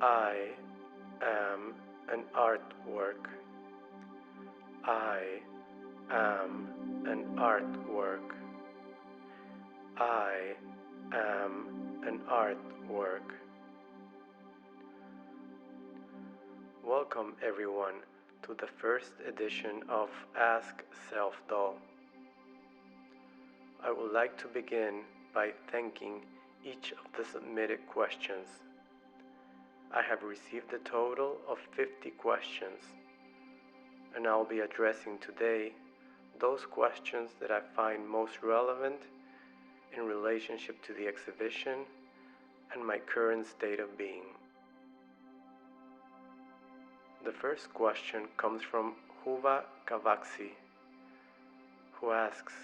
I am an artwork. I am an artwork. I am an artwork. Welcome everyone to the first edition of Ask Self-Doll. I would like to begin by thanking each of the submitted questions. I have received a total of 50 questions, and I'll be addressing today those questions that I find most relevant in relationship to the exhibition and my current state of being. The first question comes from Huva Kavaksi, who asks,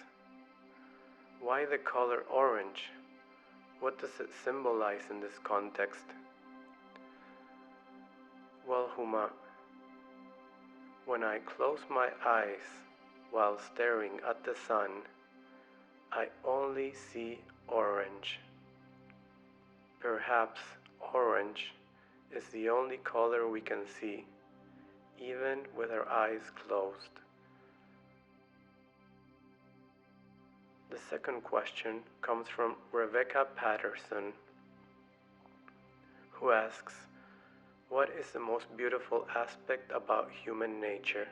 why the color orange? What does it symbolize in this context? Well, Huma, when I close my eyes while staring at the sun, I only see orange. Perhaps orange is the only color we can see, even with our eyes closed. The second question comes from Rebecca Patterson, who asks, what is the most beautiful aspect about human nature?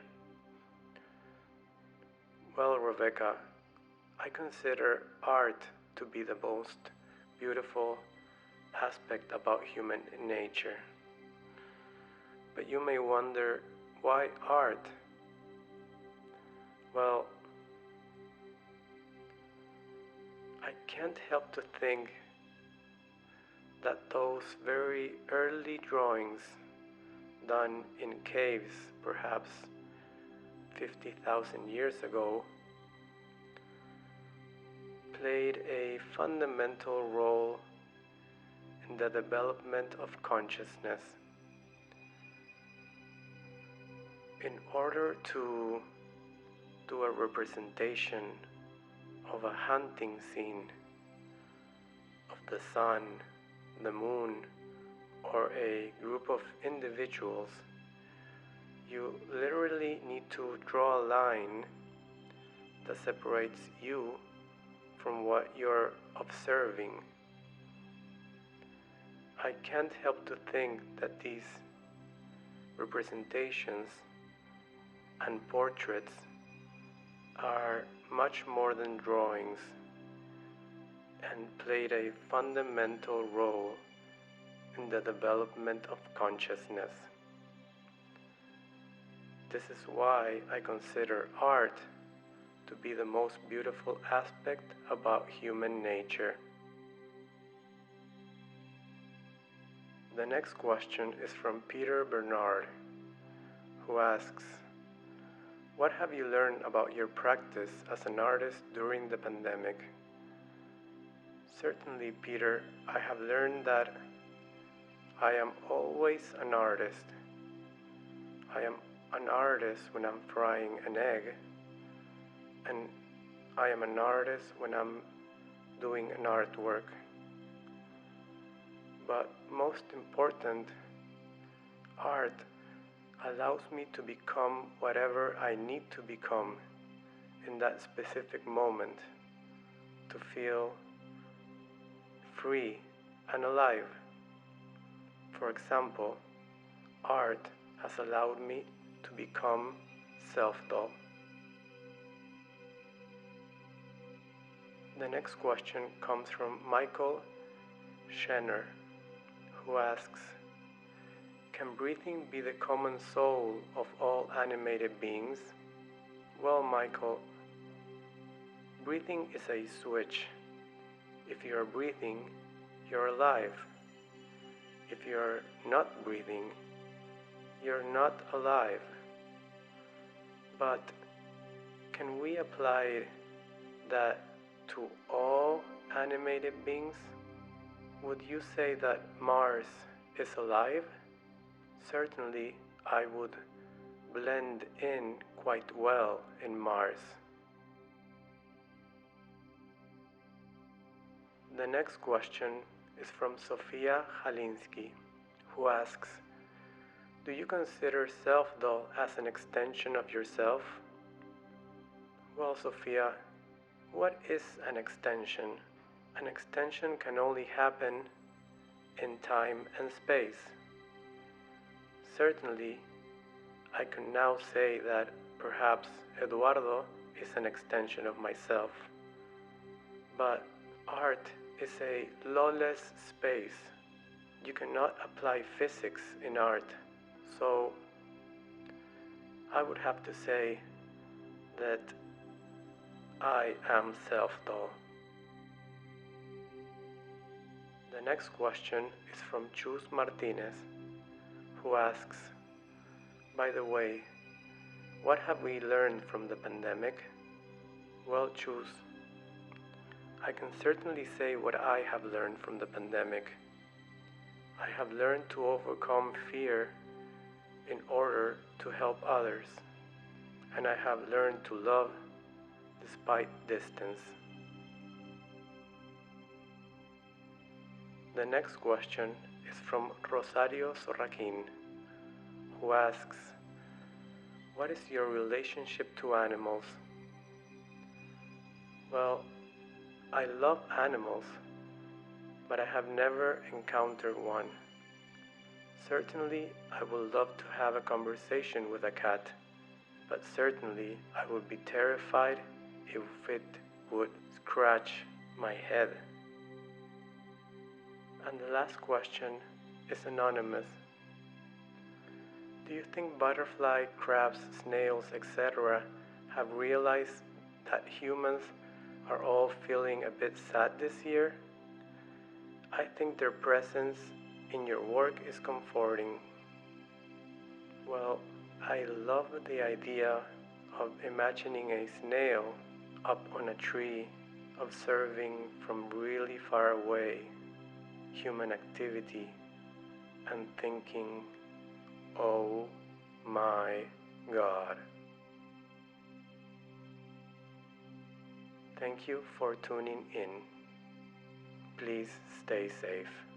Well, Rebecca, I consider art to be the most beautiful aspect about human nature. But you may wonder, why art? Well, I can't help to think that those very early drawings done in caves, perhaps 50,000 years ago, played a fundamental role in the development of consciousness. In order to do a representation of a hunting scene of the sun, the moon, or a group of individuals, you literally need to draw a line that separates you from what you're observing. I can't help to think that these representations and portraits are much more than drawings and played a fundamental role in the development of consciousness. This is why I consider art to be the most beautiful aspect about human nature. The next question is from Peter Bernard, who asks, what have you learned about your practice as an artist during the pandemic? Certainly, Peter, I have learned that I am always an artist. I am an artist when I'm frying an egg, and I am an artist when I'm doing an artwork. But most important, art allows me to become whatever I need to become in that specific moment, to feel free and alive. For example, art has allowed me to become Self-Doll. The next question comes from Michael Schenner, who asks, can breathing be the common soul of all animated beings? Well, Michael, breathing is a switch. If you're breathing, you're alive. If you're not breathing, you're not alive. But can we apply that to all animated beings? Would you say that Mars is alive? Certainly, I would blend in quite well in Mars. The next question is from Sofia Halinsky, who asks, do you consider self-doll as an extension of yourself? Well, Sophia, what is an extension? An extension can only happen in time and space. Certainly, I can now say that perhaps Eduardo is an extension of myself. But art is a lawless space. You cannot apply physics in art. So I would have to say that I am self-doll. The next question is from Chus Martinez, who asks, by the way, what have we learned from the pandemic? Well, Chus, I can certainly say what I have learned from the pandemic. I have learned to overcome fear in order to help others, and I have learned to love despite distance. The next question is from Rosario Sorraquin, who asks, what is your relationship to animals? Well, I love animals, but I have never encountered one. Certainly, I would love to have a conversation with a cat, but certainly I would be terrified if it would scratch my head. And the last question is anonymous. Do you think butterfly, crabs, snails, etc. have realized that humans are all feeling a bit sad this year? I think their presence in your work is comforting. Well, I love the idea of imagining a snail up on a tree, observing from really far away human activity and thinking, oh my God. Thank you for tuning in. Please stay safe.